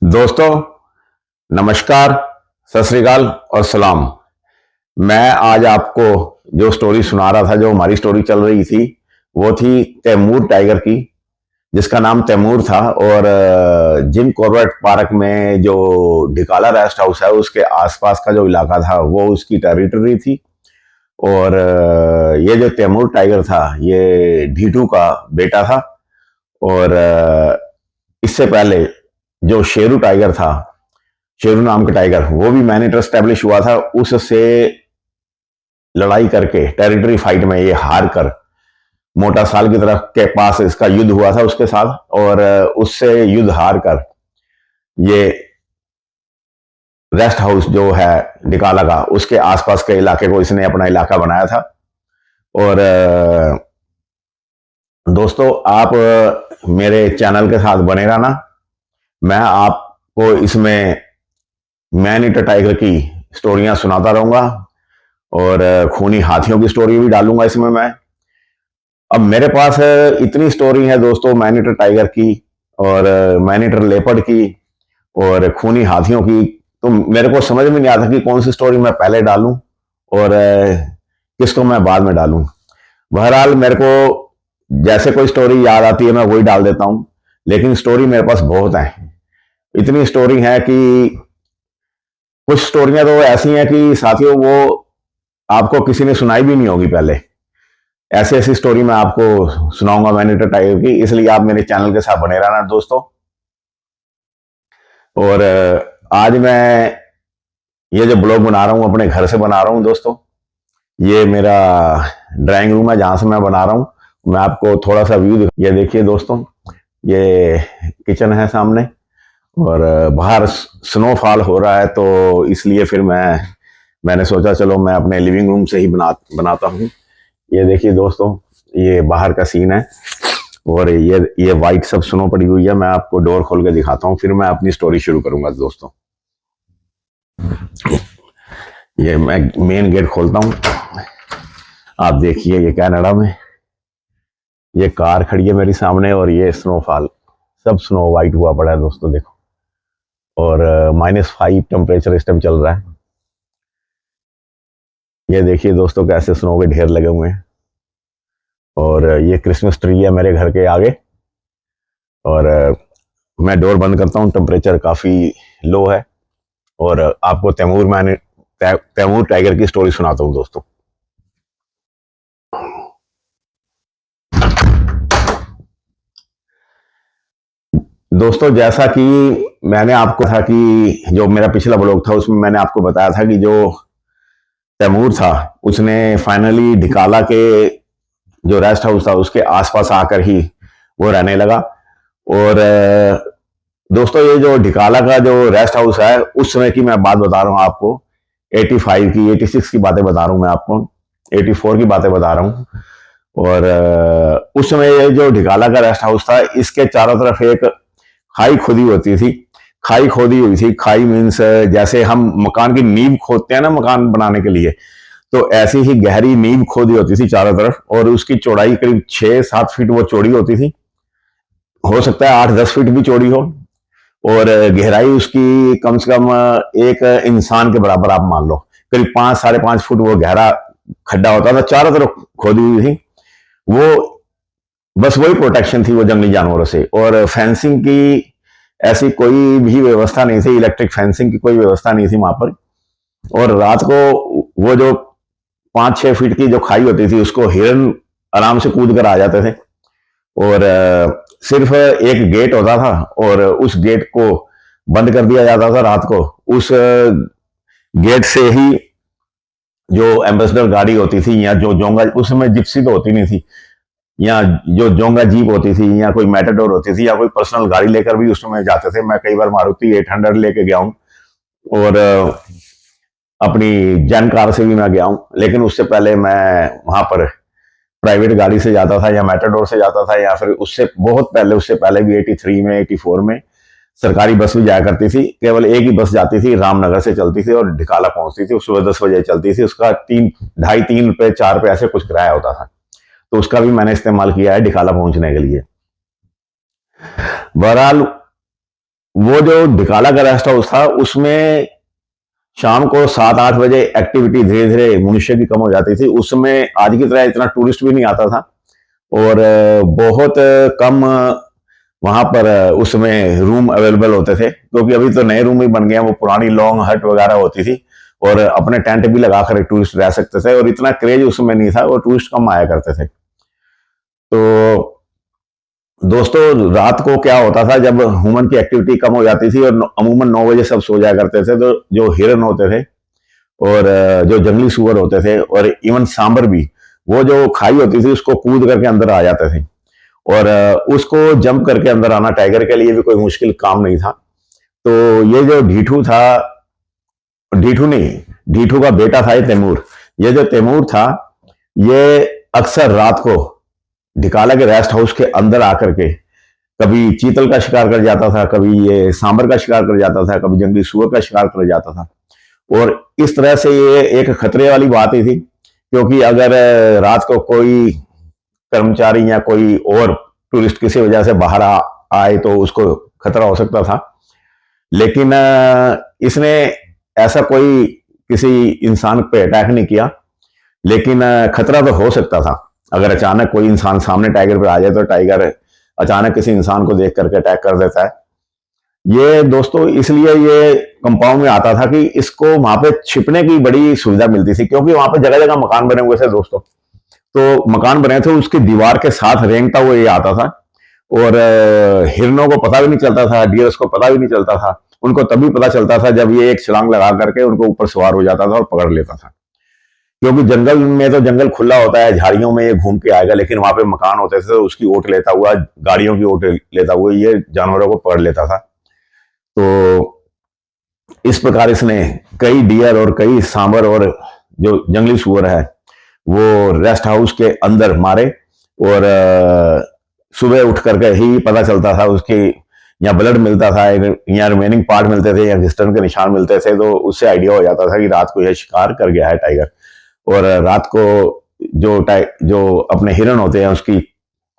दोस्तों, नमस्कार, सत श्री अकाल और सलाम। मैं आज आपको जो स्टोरी सुना रहा था, जो हमारी स्टोरी चल रही थी, वो थी तैमूर टाइगर की, जिसका नाम तैमूर था। और जिम कॉर्बेट पार्क में जो ढिकाला रेस्ट हाउस है, उसके आसपास का जो इलाका था, वो उसकी टेरिटरी थी। और ये जो तैमूर टाइगर था, ये ढीटू का बेटा था। और इससे पहले जो शेरू टाइगर था, शेरू नाम का टाइगर, वो भी मैनेटर स्टैब्लिश हुआ था। उससे लड़ाई करके, टेरिटरी फाइट में ये हार कर, मोटा साल की तरफ के पास इसका युद्ध हुआ था उसके साथ। और उससे युद्ध हार कर ये रेस्ट हाउस जो है डिकाला का, उसके आसपास के इलाके को इसने अपना इलाका बनाया था। और दोस्तों, आप मेरे चैनल के साथ बने रहना। मैं आपको इसमें मैन ईटर टाइगर की स्टोरियां सुनाता रहूंगा और खूनी हाथियों की स्टोरी भी डालूंगा इसमें मैं। अब मेरे पास इतनी स्टोरी है दोस्तों, मैन ईटर टाइगर की और मैन ईटर लेपर्ड की और खूनी हाथियों की, तो मेरे को समझ में नहीं आता कि कौन सी स्टोरी मैं पहले डालूं और किसको मैं बाद में डालूं। बहरहाल, मेरे को जैसे कोई स्टोरी याद आती है मैं वही डाल देता हूं, लेकिन स्टोरी मेरे पास बहुत है। इतनी स्टोरी है कि कुछ स्टोरियां तो ऐसी हैं कि साथियों, वो आपको किसी ने सुनाई भी नहीं होगी पहले। ऐसी ऐसी स्टोरी मैं आपको सुनाऊंगा मैनेटर टाइगर की, इसलिए आप मेरे चैनल के साथ बने रहना दोस्तों। और आज मैं ये जो ब्लॉग बना रहा हूँ, अपने घर से बना रहा हूँ दोस्तों। ये मेरा ड्राइंग रूम है जहां से मैं बना रहा हूँ। मैं आपको थोड़ा सा व्यू, ये देखिए दोस्तों, ये किचन है सामने। और बाहर स्नोफॉल हो रहा है, तो इसलिए फिर मैंने सोचा चलो मैं अपने लिविंग रूम से ही बनाता हूँ। ये देखिए दोस्तों, ये बाहर का सीन है। और ये वाइट सब स्नो पड़ी हुई है। मैं आपको डोर खोल के दिखाता हूँ, फिर मैं अपनी स्टोरी शुरू करूंगा दोस्तों। ये मैं मेन गेट खोलता हूँ। आप देखिए, ये कनाडा में ये कार खड़ी है मेरे सामने, और ये स्नोफॉल, सब स्नो वाइट हुआ पड़ा है दोस्तों, देखो। और -5 टेम्परेचर इस टाइम चल रहा है। ये देखिए दोस्तों, कैसे स्नो के ढेर लगे हुए हैं। और ये क्रिसमस ट्री है मेरे घर के आगे। और मैं डोर बंद करता हूँ, टेम्परेचर काफी लो है। और आपको तैमूर टाइगर की स्टोरी सुनाता हूँ दोस्तों। दोस्तों, जैसा कि मैंने आपको था कि जो मेरा पिछला ब्लॉग था, उसमें मैंने आपको बताया था कि जो तैमूर था, उसने फाइनली ढिकाला के जो रेस्ट हाउस था उसके आसपास आकर ही वो रहने लगा। और दोस्तों, ये जो ढिकाला का जो रेस्ट हाउस है, उस समय की मैं बात बता रहा हूँ आपको। 85 की, 86 की बातें बता रहा हूँ मैं आपको, 84 की बातें बता रहा हूँ। और उस समय ये जो ढिकाला का रेस्ट हाउस था, इसके चारों तरफ एक खाई खोदी होती थी। खाई खोदी हुई थी। खाई मीन्स जैसे हम मकान की नींव खोदते हैं ना मकान बनाने के लिए, तो ऐसी ही गहरी नींव खोदी होती थी चारों तरफ। और उसकी चौड़ाई करीब 6-7 फीट वो चौड़ी होती थी। हो सकता है 8-10 फीट भी चौड़ी हो। और गहराई उसकी कम से कम एक इंसान के बराबर आप मान लो, करीब 5-5.5 फुट वो गहरा खड्डा होता था, चारों तरफ खोदी हुई थी वो। बस वही प्रोटेक्शन थी वो जंगली जानवरों से। और फेंसिंग की ऐसी कोई भी व्यवस्था नहीं थी, इलेक्ट्रिक फेंसिंग की कोई व्यवस्था नहीं थी वहां पर। और रात को वो जो 5-6 फीट की जो खाई होती थी, उसको हिरन आराम से कूद कर आ जाते थे। और सिर्फ एक गेट होता था, और उस गेट को बंद कर दिया जाता था रात को। उस गेट से ही जो एम्बेसडर गाड़ी होती थी, या जो जोंगा, उस समय जिप्सी तो होती नहीं थी, या जो जोंगा जीप होती थी, या कोई मेटाडोर होती थी, या कोई पर्सनल गाड़ी लेकर भी उस समय जाते थे। मैं कई बार मारुति 800 लेके गया हूँ, और अपनी जैन कार से भी मैं गया हूँ। लेकिन उससे पहले मैं वहां पर प्राइवेट गाड़ी से जाता था, या मेटाडोर से जाता था, या फिर उससे बहुत पहले, उससे पहले भी 83 में, 84 में सरकारी बस भी जाया करती थी। केवल एक ही बस जाती थी, रामनगर से चलती थी और ढिकाला पहुंचती थी। सुबह 10 बजे चलती थी। उसका 3, 2.5, 3 रुपए, 4 रुपए ऐसे कुछ किराया होता था। तो उसका भी मैंने इस्तेमाल किया है ढिकाला पहुंचने के लिए। बहरहाल, वो जो ढिकाला का रेस्ट हाउस था उसमें शाम को 7-8 बजे एक्टिविटी धीरे धीरे मनुष्य की कम हो जाती थी। उस समय आज की तरह इतना टूरिस्ट भी नहीं आता था, और बहुत कम वहां पर उस समय रूम अवेलेबल होते थे, क्योंकि अभी तो नए रूम ही बन गए हैं। वो पुरानी लॉन्ग हट वगैरह होती थी, और अपने टेंट भी लगाकर टूरिस्ट रह सकते थे, और इतना क्रेज उस समय नहीं था, और टूरिस्ट कम आया करते थे। तो दोस्तों, रात को क्या होता था, जब ह्यूमन की एक्टिविटी कम हो जाती थी और अमूमन 9 बजे सब सो जाया करते थे, तो जो हिरन होते थे और जो जंगली सुअर होते थे और इवन सांबर भी, वो जो खाई होती थी उसको कूद करके अंदर आ जाते थे। और उसको जंप करके अंदर आना टाइगर के लिए भी कोई मुश्किल काम नहीं था। तो ये जो ढीठू था, ढीठू नहीं, ढीठू का बेटा था ये तैमूर। ये जो तैमूर था, ये अक्सर रात को ढिकाला के रेस्ट हाउस के अंदर आकर के कभी चीतल का शिकार कर जाता था, कभी ये सांबर का शिकार कर जाता था, कभी जंगली सुअर का शिकार कर जाता था। और इस तरह से ये एक खतरे वाली बात ही थी, क्योंकि अगर रात को कोई कर्मचारी या कोई और टूरिस्ट किसी वजह से बाहर आए तो उसको खतरा हो सकता था। लेकिन इसने ऐसा कोई किसी इंसान पे अटैक नहीं किया, लेकिन खतरा तो हो सकता था। अगर अचानक कोई इंसान सामने टाइगर पे आ जाए तो टाइगर अचानक किसी इंसान को देख करके अटैक कर देता है। ये दोस्तों इसलिए ये कंपाउंड में आता था कि इसको वहां पे छिपने की बड़ी सुविधा मिलती थी, क्योंकि वहां पे जगह जगह मकान बने हुए थे दोस्तों। तो मकान बने थे, उसकी दीवार के साथ रेंगता हुआ ये आता था, और हिरनों को पता भी नहीं चलता था, डियर्स को पता भी नहीं चलता था। उनको तभी पता चलता था जब ये एक छलांग लगा करके उनको ऊपर सवार हो जाता था और पकड़ लेता था। क्योंकि जंगल में तो जंगल खुला होता है, झाड़ियों में ये घूम के आएगा, लेकिन वहां पे मकान होते थे तो उसकी ओट लेता हुआ, गाड़ियों की ओट लेता हुआ ये जानवरों को पकड़ लेता था। तो इस प्रकार इसने कई डियर और कई सांबर और जो जंगली सुअर है वो रेस्ट हाउस के अंदर मारे, और सुबह उठ करके ही पता चलता था उसकी, या ब्लड मिलता था या रिमेनिंग पार्ट मिलते थे या घिस्टन के निशान मिलते थे, तो उससे आइडिया हो जाता था कि रात को यह शिकार कर गया है टाइगर। और रात को जो अपने हिरन होते हैं उसकी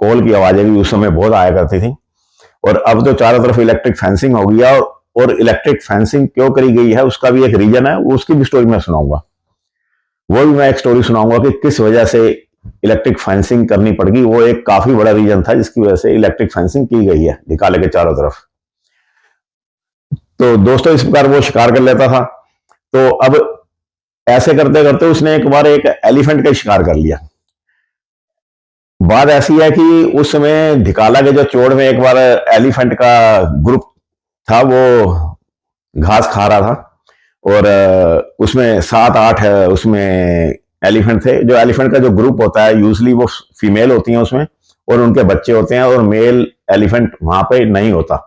कॉल की आवाजें भी उस समय बहुत आया करती थी। और अब तो चारों तरफ इलेक्ट्रिक फेंसिंग हो गया, और इलेक्ट्रिक फेंसिंग क्यों करी गई है उसका भी एक रीजन है, उसकी भी स्टोरी मैं सुनाऊंगा। वो भी मैं एक स्टोरी सुनाऊंगा कि किस वजह से इलेक्ट्रिक फेंसिंग करनी पड़ गई। वो एक काफी बड़ा रीजन था जिसकी वजह से इलेक्ट्रिक फेंसिंग की गई है ढिकाले के चारों तरफ। तो दोस्तों, इस प्रकार वो शिकार कर लेता था। तो अब ऐसे करते करते उसने एक बार एक एलिफेंट का शिकार कर लिया। बात ऐसी है कि उस समय ढिकाला के जो चोड़ में एक बार एलिफेंट का ग्रुप था, वो घास खा रहा था, और उसमें 7-8 उसमें एलिफेंट थे। जो एलिफेंट का जो ग्रुप होता है यूजली वो फीमेल होती हैं उसमें, और उनके बच्चे होते हैं, और मेल एलिफेंट वहां पे नहीं होता।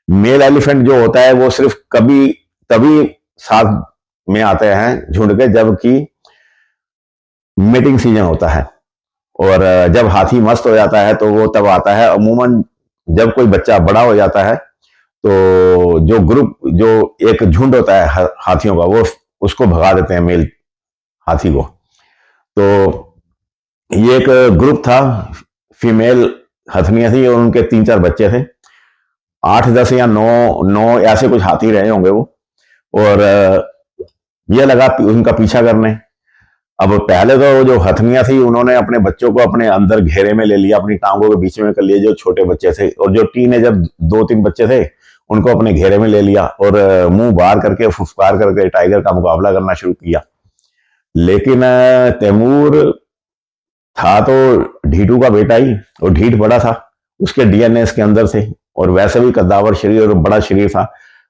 मेल एलिफेंट जो होता है वो सिर्फ कभी तभी साथ में आते हैं झुंड के, जबकि मीटिंग सीजन होता है। और जब हाथी मस्त हो जाता है तो वो तब आता है। अमूमन जब कोई बच्चा बड़ा हो जाता है तो जो ग्रुप, जो एक झुंड होता है हाथियों का, वो उसको भगा देते हैं मेल हाथी को। तो ये एक ग्रुप था, फीमेल हथनियां थी, और उनके 3-4 बच्चे थे। 8-10 या 9 ऐसे कुछ हाथी रहे होंगे वो। और ये लगा उनका पीछा करने। अब पहले तो जो हथनियां थी उन्होंने अपने बच्चों को अपने अंदर घेरे में ले लिया, अपनी टांगों के बीच में कर लिए जो छोटे बच्चे थे, और जो टीनेजर 2-3 बच्चे थे उनको अपने घेरे में ले लिया, और मुंह बाहर करके फुफकार करके टाइगर का मुकाबला करना शुरू किया। लेकिन तैमूर था तो ढीठू का बेटा ही, और ढीठ बड़ा था, उसके डीएनए इसके अंदर थे, और वैसे भी कद्दावर शरीर और बड़ा शरीर था।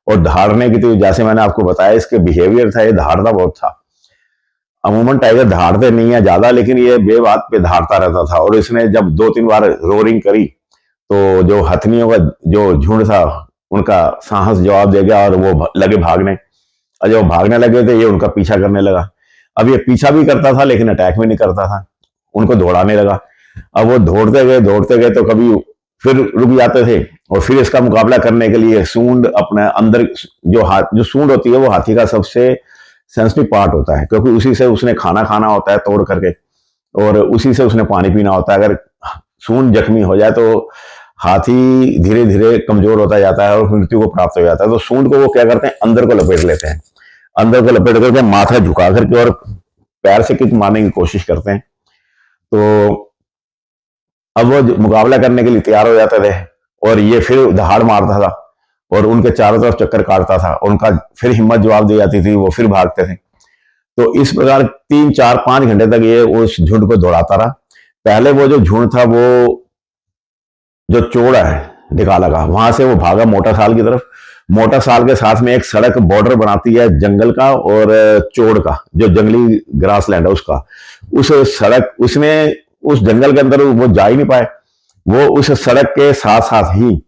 और धाड़ने की तो जैसे मैंने आपको बताया इसके बिहेवियर था, ये धाड़ता बहुत था। अमूमन टाइगर धाड़ते नहीं है ज्यादा, लेकिन ये बेबात पे धाड़ता रहता था। और इसने जब 2-3 बार रोरिंग करी तो जो हथनियों का जो झुंड था उनका साहस जवाब दे गया, और वो लगे भागने। और जब भागने लगे थे ये उनका पीछा करने लगा। अब ये पीछा भी करता था लेकिन अटैक भी नहीं करता था, उनको दौड़ाने लगा। अब वो दौड़ते गए तो कभी फिर रुक जाते थे, और फिर इसका मुकाबला करने के लिए सूंड अपने अंदर, जो सूंड होती है वो हाथी का सबसे सेंसिटिव पार्ट होता है, क्योंकि उसी से उसने खाना खाना होता है तोड़ करके, और उसी से उसने पानी पीना होता है। अगर सूंड जख्मी हो जाए तो हाथी धीरे धीरे कमजोर होता जाता है और मृत्यु को प्राप्त हो जाता है। तो सूंड को वो क्या करते हैं, अंदर को लपेट लेते हैं, अंदर को लपेट करके माथा झुका करके और पैर से किक मारने की कोशिश करते हैं। तो अब वो मुकाबला करने के लिए तैयार हो जाते थे और ये फिर दहाड़ मारता था और उनके चारों तरफ चक्कर काटता था, उनका फिर हिम्मत जवाब दे जाती थी, वो फिर भागते थे। तो इस प्रकार 3 4 5 घंटे तक ये उस झुंड को दौड़ाता रहा। पहले वो जो झुंड था वो जो चौड़ा है डिकाला का, वहां से वो भागा मोटा साल की तरफ। मोटा साल के साथ में एक सड़क बॉर्डर बनाती है जंगल का और चौड़ का, जो जंगली ग्रास लैंड है उसका। उस सड़क उसने उस जंगल के अंदर वो जा ही नहीं पाए। वो उस सड़क के साथ साथ ही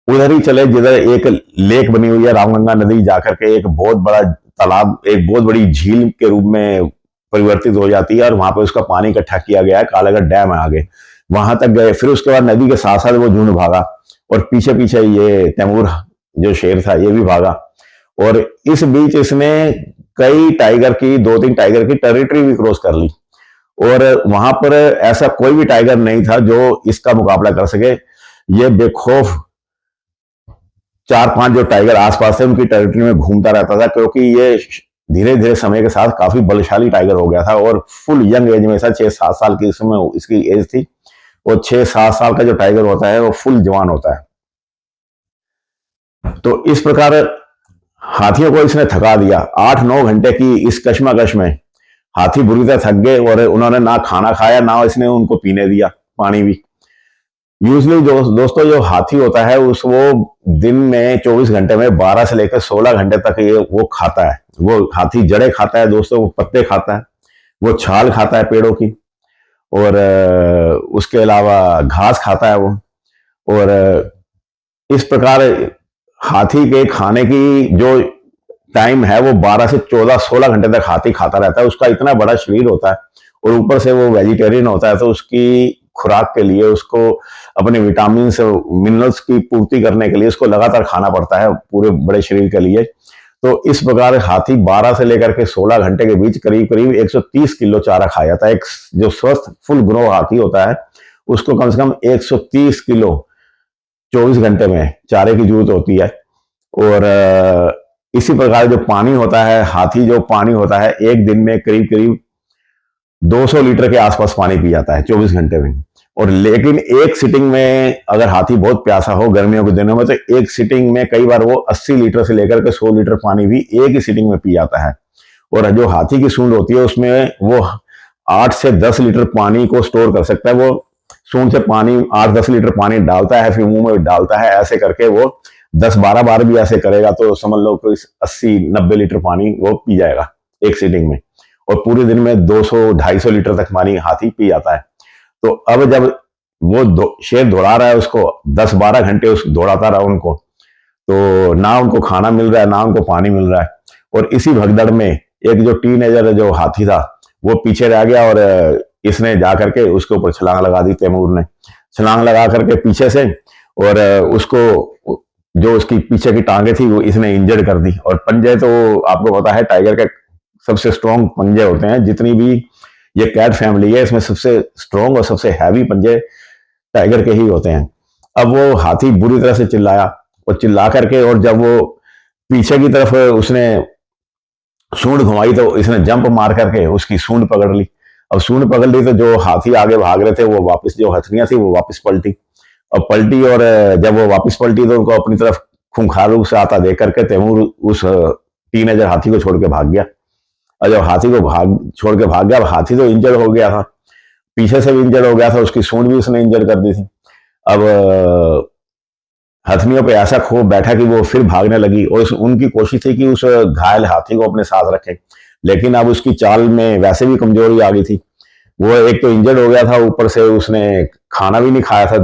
उधर ही चले जिधर एक लेक बनी हुई है, रामगंगा नदी जाकर के एक बहुत बड़ा तालाब, एक बहुत बड़ी झील के रूप में परिवर्तित हो जाती है और वहां पे उसका पानी इकट्ठा किया गया है, कालागढ़ डैम है आगे, वहां तक गए। फिर उसके बाद नदी के साथ साथ वो झुंड भागा और पीछे पीछे ये तैमूर जो शेर था ये भी भागा। और इस बीच इसने कई टाइगर की, 2 3 टाइगर की टेरिटरी भी क्रॉस कर ली और वहां पर ऐसा कोई भी टाइगर नहीं था जो इसका मुकाबला कर सके। ये बेखौफ 4 5 जो टाइगर आसपास थे उनकी टेरिटरी में घूमता रहता था, क्योंकि ये धीरे धीरे समय के साथ काफी बलशाली टाइगर हो गया था और फुल यंग एज में था, 6 7 साल की इसमें इसकी एज थी। और 6 7 साल का जो टाइगर होता है वो फुल जवान होता है। तो इस प्रकार हाथियों को इसने थका दिया। 8 9 घंटे की इस कश्मकश में हाथी बुरी तरह थक गए और उन्होंने ना खाना खाया ना इसने उनको पीने दिया पानी भी। यूजली जो दोस्तों जो हाथी होता है उस वो दिन में 24 घंटे में 12 से लेकर 16 घंटे तक ये वो खाता है। वो हाथी जड़े खाता है दोस्तों, वो पत्ते खाता है, वो छाल खाता है पेड़ों की, और उसके अलावा घास खाता है वो। और इस प्रकार हाथी के खाने की जो टाइम है वो 12 से 14 16 घंटे तक हाथी खाता रहता है। उसका इतना बड़ा शरीर होता है और ऊपर से वो वेजिटेरियन होता है, तो उसकी खुराक के लिए उसको अपने विटामिन मिनरल्स की पूर्ति करने के लिए उसको लगातार खाना पड़ता है पूरे बड़े शरीर के लिए। तो इस प्रकार हाथी 12 से लेकर के 16 घंटे के बीच करीब करीब 130 किलो चारा खा जाता है। एक जो स्वस्थ फुल ग्रो हाथी होता है उसको कम से कम 130 किलो 24 घंटे में चारे की जरूरत होती है। और इसी प्रकार जो पानी होता है, हाथी जो पानी होता है एक दिन में करीब करीब 200 लीटर के आसपास पानी पी जाता है 24 घंटे में। और लेकिन एक सिटिंग में अगर हाथी बहुत प्यासा हो गर्मियों के दिनों में तो एक सिटिंग में कई बार वो 80 लीटर से लेकर के 100 लीटर पानी भी एक ही सिटिंग में पी जाता है। और जो हाथी की सूंड होती है उसमें वो 8 से 10 लीटर पानी को स्टोर कर सकता है। वो सूंड से पानी 8 10 लीटर पानी डालता है, फिर मुंह में डालता है, ऐसे करके वो 10 12 बार भी ऐसे करेगा तो समझ लो कि 80 90 लीटर पानी वो पी जाएगा एक सीटिंग में। और पूरे दिन में 200 250 लीटर तक पानी हाथी पी जाता है। तो अब जब वो शेर दौड़ा रहा है उसको 10 12 घंटे उस दौड़ाता रहा उनको, तो ना उनको खाना मिल रहा है ना उनको पानी मिल रहा है। और इसी भगदड़ में एक जो टीनेजर जो हाथी था वो पीछे रह गया और इसने जाकर के उसके ऊपर छलांग लगा दी। तैमूर ने छलांग लगा करके पीछे से, और उसको जो उसकी पीछे की टांगे थी वो इसने इंजर्ड कर दी। और पंजे तो आपको पता है टाइगर के सबसे स्ट्रॉन्ग पंजे होते हैं, जितनी भी ये कैट फैमिली है इसमें सबसे स्ट्रॉन्ग और सबसे हैवी पंजे टाइगर के ही होते हैं। अब वो हाथी बुरी तरह से चिल्लाया और चिल्ला करके, और जब वो पीछे की तरफ उसने सूंड घुमाई तो इसने जंप मार करके उसकी सूंड पकड़ ली। अब सूंड पकड़ ली तो जो हाथी आगे भाग रहे थे वो वापस, जो हथनियां थी वो वापस पलटी और पलटी। और जब वो वापस पलटी तो उनको अपनी तरफ खूंखार रूप से आता देख करके तैमूर उस टीनेजर हाथी को छोड़ के भाग गया। और जब हाथी को छोड़ के भाग गया, अब हाथी तो इंजर्ड हो गया था, पीछे से भी इंजर्ड हो गया था, उसकी सूंड भी उसने इंजर्ड कर दी थी। अब हथनियों पे ऐसा खो बैठा कि वो फिर भागने लगी और उनकी कोशिश थी कि उस घायल हाथी को अपने साथ रखें, लेकिन अब उसकी चाल में वैसे भी कमजोरी आ गई थी। वो एक तो इंजर्ड हो गया था, ऊपर से उसने खाना भी नहीं खाया था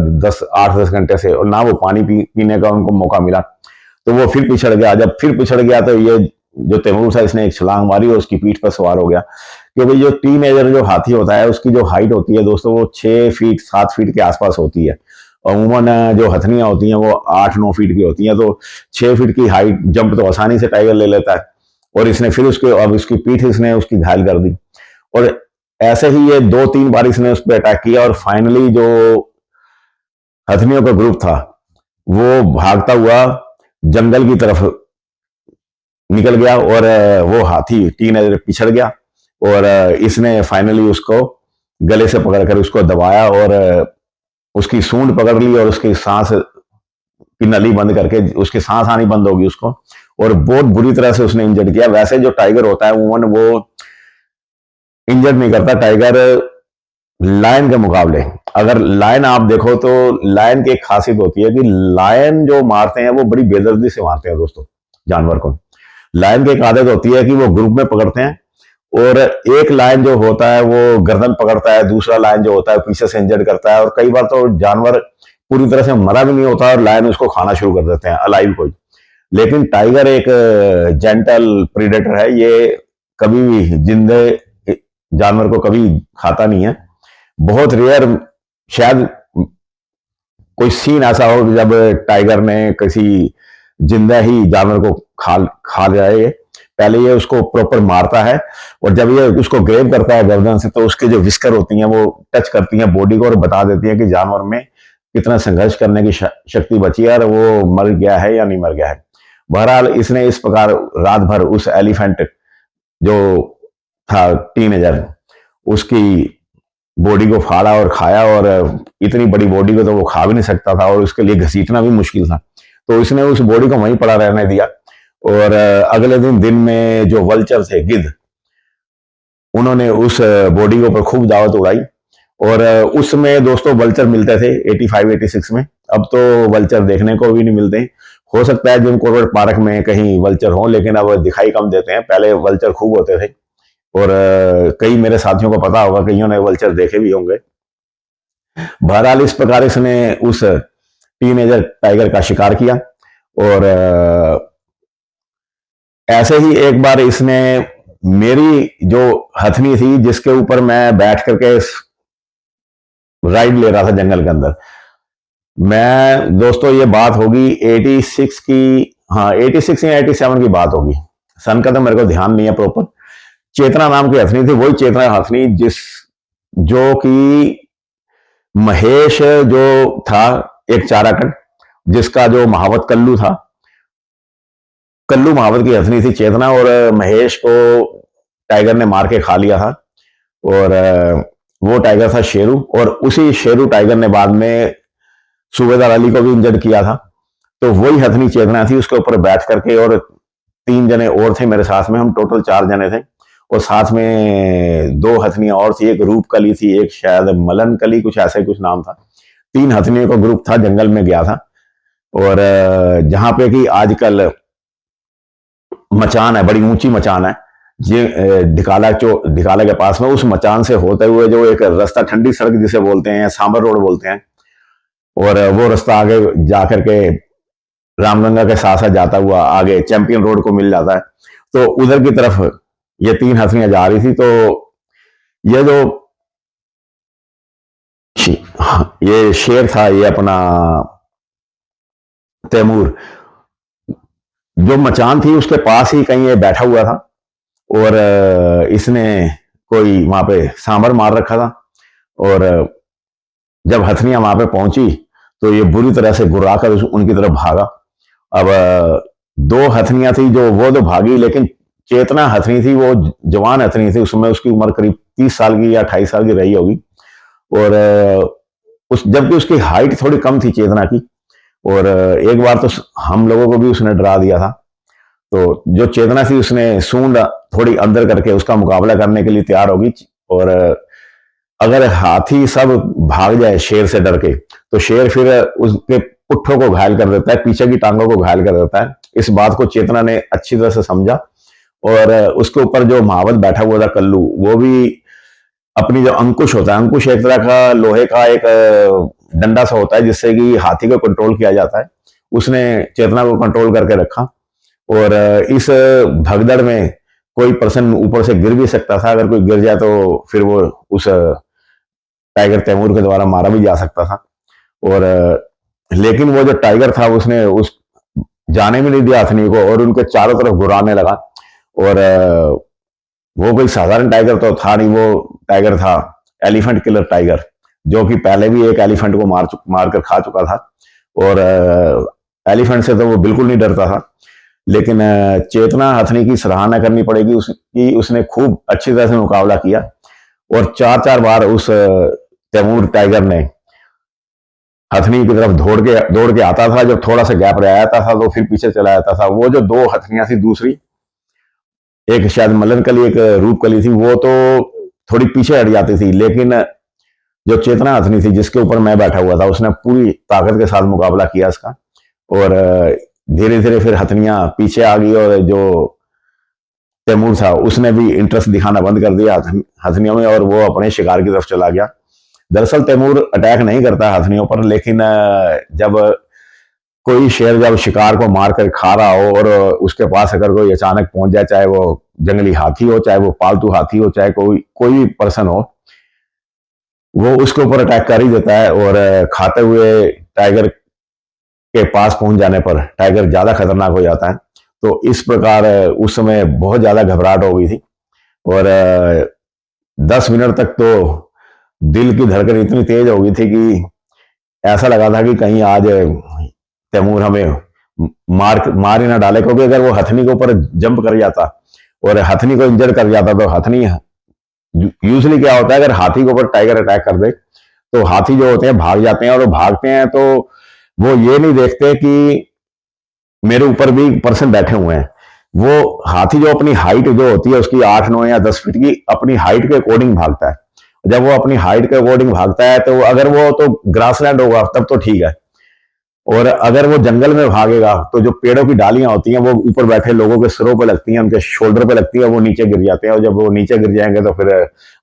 8 10 घंटे से, और ना वो पानी पीने का उनको मौका मिला। तो वो फिर पिछड़ गया। जब फिर पिछड़ गया तो ये जो तैमूर था इसने एक छलांग मारी और उसकी पीठ पर सवार हो गया। क्योंकि जो टीनेजर जो हाथी होता है उसकी जो हाइट होती है दोस्तों वो 6 फीट 7 फीट के आसपास होती है। अमूमन जो हथनियां होती हैं वो 8 9 फीट की होती हैं। तो 6 फीट की हाइट जंप तो आसानी से टाइगर ले लेता है, और इसने फिर उसके अब उसकी पीठ इसने उसकी घायल कर दी। और ऐसे ही ये 2 3 बार इसने उस पर अटैक किया और फाइनली जो हथनियों का ग्रुप था, वो भागता हुआ जंगल की तरफ निकल गया और वो हाथी टीनेजर पिछड़ गया और इसने फाइनली उसको गले से पकड़कर उसको दबाया और उसकी सूंड पकड़ ली और उसकी सांस की नली बंद करके उसकी सांस आनी बंद होगी उसको, और बहुत बुरी तरह से उसने इंजर्ड किया। वैसे जो टाइगर होता है वो इंजर्ड नहीं करता टाइगर लायन के मुकाबले। अगर लायन आप देखो तो लायन की एक खासियत होती है कि लायन जो मारते हैं वो बड़ी बेदर्दी से मारते हैं दोस्तों जानवर को। लायन की एक आदत होती है कि वो ग्रुप में पकड़ते हैं और एक लायन जो होता है वो गर्दन पकड़ता है, दूसरा लायन जो होता है पीछे से इंजर्ड करता है, और कई बार तो जानवर पूरी तरह से मरा भी नहीं होता और लायन उसको खाना शुरू कर देते हैं अलाइव कोई। लेकिन टाइगर एक जेंटल प्रीडेटर है, ये कभी भी जिंदे जानवर को कभी खाता नहीं है। बहुत रेयर शायद कोई सीन ऐसा हो जब टाइगर ने किसी जिंदा ही जानवर को खा खा जाए। पहले ये उसको प्रॉपर मारता है और जब ये उसको ग्रेब करता है गर्दन से तो उसके जो विस्कर होती हैं वो टच करती हैं बॉडी को और बता देती हैं कि जानवर में कितना संघर्ष करने की शक्ति बची है और वो मर गया है या नहीं मर गया है। बहरहाल इसने इस प्रकार रात भर उस एलिफेंट जो था टीनेजर उसकी बॉडी को फाड़ा और खाया, और इतनी बड़ी बॉडी को तो वो खा भी नहीं सकता था और उसके लिए घसीटना भी मुश्किल था, तो इसने उस बॉडी को वहीं पड़ा रहने दिया। और अगले दिन में जो वल्चर थे गिद्ध, उन्होंने उस बॉडी के ऊपर खूब दावत उड़ाई और उसमें दोस्तों वल्चर मिलते थे 85-86 में। अब तो वल्चर देखने को भी नहीं मिलते। हो सकता है जिम कॉर्बेट पार्क में कहीं वल्चर हो, लेकिन अब दिखाई कम देते हैं। पहले वल्चर खूब होते थे और कई मेरे साथियों को पता होगा, कईयों ने वल्चर देखे भी होंगे। बहरहाल इस प्रकार इसने उस टीनेजर टाइगर का शिकार किया और ऐसे ही एक बार इसने मेरी जो हथनी थी जिसके ऊपर मैं बैठ करके राइड ले रहा था जंगल के अंदर, मैं दोस्तों ये बात होगी 86 की, हाँ 86 या 87 की बात होगी, सन का तो मेरे को ध्यान नहीं है प्रॉपर। चेतना नाम की हथनी थी, वही चेतना हथनी जो कि महेश जो था एक चाराकट, जिसका जो महावत कल्लू था, कल्लू महावत की हथनी थी चेतना, और महेश को टाइगर ने मार के खा लिया था और वो टाइगर था शेरू, और उसी शेरू टाइगर ने बाद में सूबेदार अली को भी इंजर्ड किया था। तो वही हथनी चेतना थी, उसके ऊपर बैठ करके, और 3 जने और थे मेरे साथ में, हम टोटल 4 जने थे और साथ में 2 हथनियां और थी, एक रूप कली थी, एक शायद मलन कली, कुछ ऐसा ही कुछ नाम था। 3 हथनियों का ग्रुप था, जंगल में गया था। और जहां पे कि आजकल मचान है, बड़ी ऊंची मचान है, ये ढिकाला के पास में, उस मचान से होते हुए जो एक रास्ता, ठंडी सड़क जिसे बोलते हैं, सांबर रोड बोलते हैं, और वो रास्ता आगे जाकर के रामगंगा के साथ साथ जाता हुआ आगे चैंपियन रोड को मिल जाता है। तो उधर की तरफ ये 3 हथनियां जा रही थी। तो ये जो ये शेर था, ये अपना तैमूर, जो मचान थी उसके पास ही कहीं ये बैठा हुआ था और इसने कोई वहां पे सांबर मार रखा था। और जब हथनियां वहां पे पहुंची तो ये बुरी तरह से गुर्राकर उनकी तरफ भागा। अब 2 हथनियां थी जो वो तो भागी, लेकिन चेतना हथनी थी, वो जवान हथनी थी, उसमें उसकी उम्र करीब 30 साल की या 28 साल की रही होगी। और उस जबकि उसकी हाइट थोड़ी कम थी चेतना की, और एक बार तो हम लोगों को भी उसने डरा दिया था। तो जो चेतना थी उसने सूंड थोड़ी अंदर करके उसका मुकाबला करने के लिए तैयार होगी, और अगर हाथी सब भाग जाए शेर से डर के तो शेर फिर उसके पुट्ठों को घायल कर देता है, पीछे की टांगों को घायल कर देता है। इस बात को चेतना ने अच्छी तरह से समझा और उसके ऊपर जो महावत बैठा हुआ था कल्लू, वो भी अपनी जो अंकुश होता है, अंकुश एक तरह का लोहे का एक डंडा सा होता है जिससे कि हाथी को कंट्रोल किया जाता है, उसने चेतना को कंट्रोल करके रखा। और इस भगदड़ में कोई पर्सन ऊपर से गिर भी सकता था, अगर कोई गिर जाए तो फिर वो उस टाइगर तैमूर के द्वारा मारा भी जा सकता था। और लेकिन वो जो टाइगर था उसने उस जाने में नहीं दिया हथनी को और उनके चारों तरफ घुराने लगा। और वो कोई साधारण टाइगर तो था नहीं, वो टाइगर था एलिफेंट किलर टाइगर, जो कि पहले भी एक एलिफेंट को मार कर खा चुका था। और एलिफेंट से तो वो बिल्कुल नहीं डरता था। लेकिन चेतना हथनी की सराहना करनी पड़ेगी उसकी, उसने खूब अच्छी तरह से मुकाबला किया और 4-4 बार उस तैमूर टाइगर ने हथनी की तरफ दौड़ के आता था। जब थोड़ा सा गैप रह जाता था तो फिर पीछे चला जाता था। वो जो 2 हथनियां थी, दूसरी एक शायद मलन कली, एक रूप कली थी, वो तो थोड़ी पीछे हट जाती थी। लेकिन जो चेतना हथनी थी जिसके ऊपर मैं बैठा हुआ था, उसने पूरी ताकत के साथ मुकाबला किया इसका। और धीरे धीरे फिर हथनियां पीछे आ गई और जो तैमूर था उसने भी इंटरेस्ट दिखाना बंद कर दिया हथनियों में और वो अपने शिकार की तरफ चला गया। दरअसल तैमूर अटैक नहीं करता हथनियों पर, लेकिन जब कोई शेर जब शिकार को मार कर खा रहा हो और उसके पास अगर कोई अचानक पहुंच जाए, चाहे वो जंगली हाथी हो, चाहे वो पालतू हाथी हो, चाहे कोई कोई पर्सन हो, वो उसके ऊपर अटैक कर ही देता है। और खाते हुए टाइगर के पास पहुंच जाने पर टाइगर ज्यादा खतरनाक हो जाता है। तो इस प्रकार उस समय बहुत ज्यादा घबराहट हो गई थी और 10 मिनट तक तो दिल की धड़कन इतनी तेज हो गई थी कि ऐसा लगा था कि कहीं आज तैमूर हमें मार ही ना डाले, क्योंकि अगर वो हथनी के ऊपर जंप कर जाता और हथनी को इंजर कर जाता तो हथनी, यूजली क्या होता है अगर हाथी के ऊपर टाइगर अटैक कर दे तो हाथी जो होते हैं भाग जाते हैं, और वो भागते हैं तो वो ये नहीं देखते कि मेरे ऊपर भी पर्सन बैठे हुए हैं। वो हाथी जो अपनी हाइट जो होती है उसकी 8-9 या 10 फीट की अपनी हाइट के अकॉर्डिंग भागता है। जब वो अपनी हाइट के अकॉर्डिंग भागता है तो अगर वो तो ग्रासलैंड होगा तब तो ठीक है, और अगर वो जंगल में भागेगा तो जो पेड़ों की डालियां होती हैं वो ऊपर बैठे लोगों के सिरों पे लगती हैं, उनके शोल्डर पे लगती है, वो नीचे गिर जाते हैं। और जब वो नीचे गिर जाएंगे तो फिर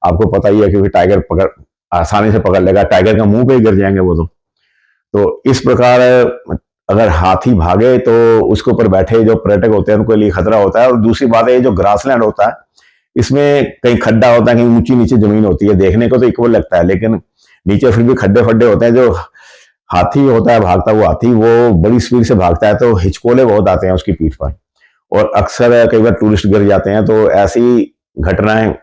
आपको पता ही है, क्योंकि टाइगर पकड़ आसानी से पकड़ लेगा, टाइगर का मुंह पे ही गिर जाएंगे वो तो इस प्रकार अगर हाथी भागे तो उसके ऊपर बैठे जो पर्यटक होते हैं उनके लिए खतरा होता है। और दूसरी बात है, जो ग्रासलैंड होता है इसमें कहीं खड्डा होता है, कहीं ऊंची नीचे जमीन होती है, देखने को तो इक्वल लगता है, लेकिन नीचे फिर भी खड्डे फड्डे होते हैं। जो हाथी होता है भागता हुआ हाथी, वो बड़ी स्पीड से भागता है तो हिचकोले बहुत आते हैं उसकी पीठ पर, और अक्सर कई बार टूरिस्ट गिर जाते हैं। तो ऐसी घटनाएं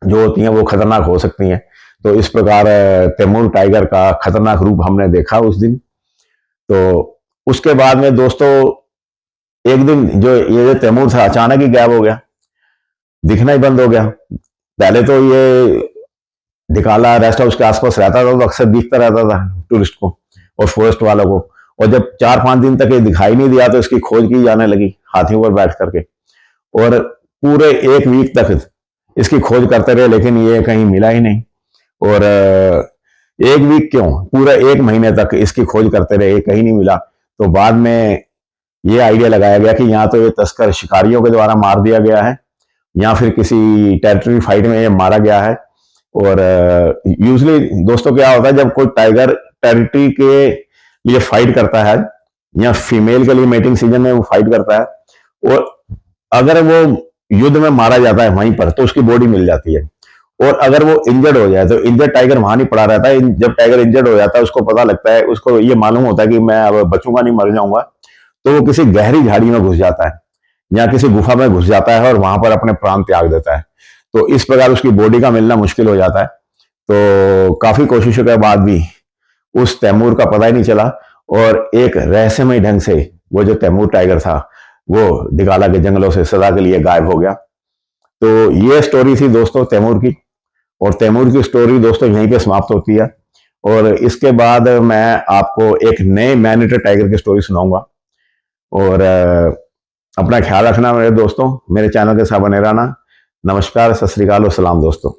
जो होती हैं वो खतरनाक हो सकती हैं। तो इस प्रकार तैमूर टाइगर का खतरनाक रूप हमने देखा उस दिन। तो उसके बाद में दोस्तों एक दिन जो ये जो तैमूर था अचानक ही गायब हो गया, दिखना ही बंद हो गया। पहले तो ये डिकाला रेस्ट हाउस के आसपास रहता था तो अक्सर दिखता रहता था टूरिस्ट को और फॉरेस्ट वालों को, और जब 4-5 दिन तक ये दिखाई नहीं दिया तो इसकी खोज की जाने लगी हाथियों पर बैठ करके, और पूरे 1 वीक तक इसकी खोज करते रहे, लेकिन ये कहीं मिला ही नहीं। और 1 वीक क्यों, पूरा 1 महीने तक इसकी खोज करते रहे, कहीं नहीं मिला। तो बाद में ये आइडिया लगाया गया कि या तो ये तस्कर शिकारियों के द्वारा मार दिया गया है या फिर किसी टेरिटरी फाइट में ये मारा गया है। और यूजली दोस्तों क्या होता है, जब कोई टाइगर टेरिटरी के लिए फाइट करता है या फीमेल के लिए मेटिंग सीजन में वो फाइट करता है, और अगर वो युद्ध में मारा जाता है वहीं पर तो उसकी बॉडी मिल जाती है, और अगर वो इंजर्ड हो जाए तो इंजर्ड टाइगर वहां नहीं पड़ा रहता है। जब टाइगर इंजर्ड हो जाता है उसको पता लगता है, उसको ये मालूम होता है कि मैं अब बचूंगा नहीं, मर जाऊंगा, तो वो किसी गहरी झाड़ी में घुस जाता है या किसी गुफा में घुस जाता है और वहां पर अपने प्राण त्याग देता है। तो इस प्रकार उसकी बॉडी का मिलना मुश्किल हो जाता है। तो काफी कोशिशों के बाद भी उस तैमूर का पता ही नहीं चला, और एक रहस्यमय ढंग से वो जो तैमूर टाइगर था वो डिगाला के जंगलों से सदा के लिए गायब हो गया। तो ये स्टोरी थी दोस्तों तैमूर की, और तैमूर की स्टोरी दोस्तों यहीं पे समाप्त होती है। और इसके बाद मैं आपको एक नए मैन ईटर टाइगर की स्टोरी सुनाऊंगा। और अपना ख्याल रखना मेरे दोस्तों, मेरे चैनल के साथ बने रहना। नमस्कार, सत श्री अकाल और सलाम दोस्तों।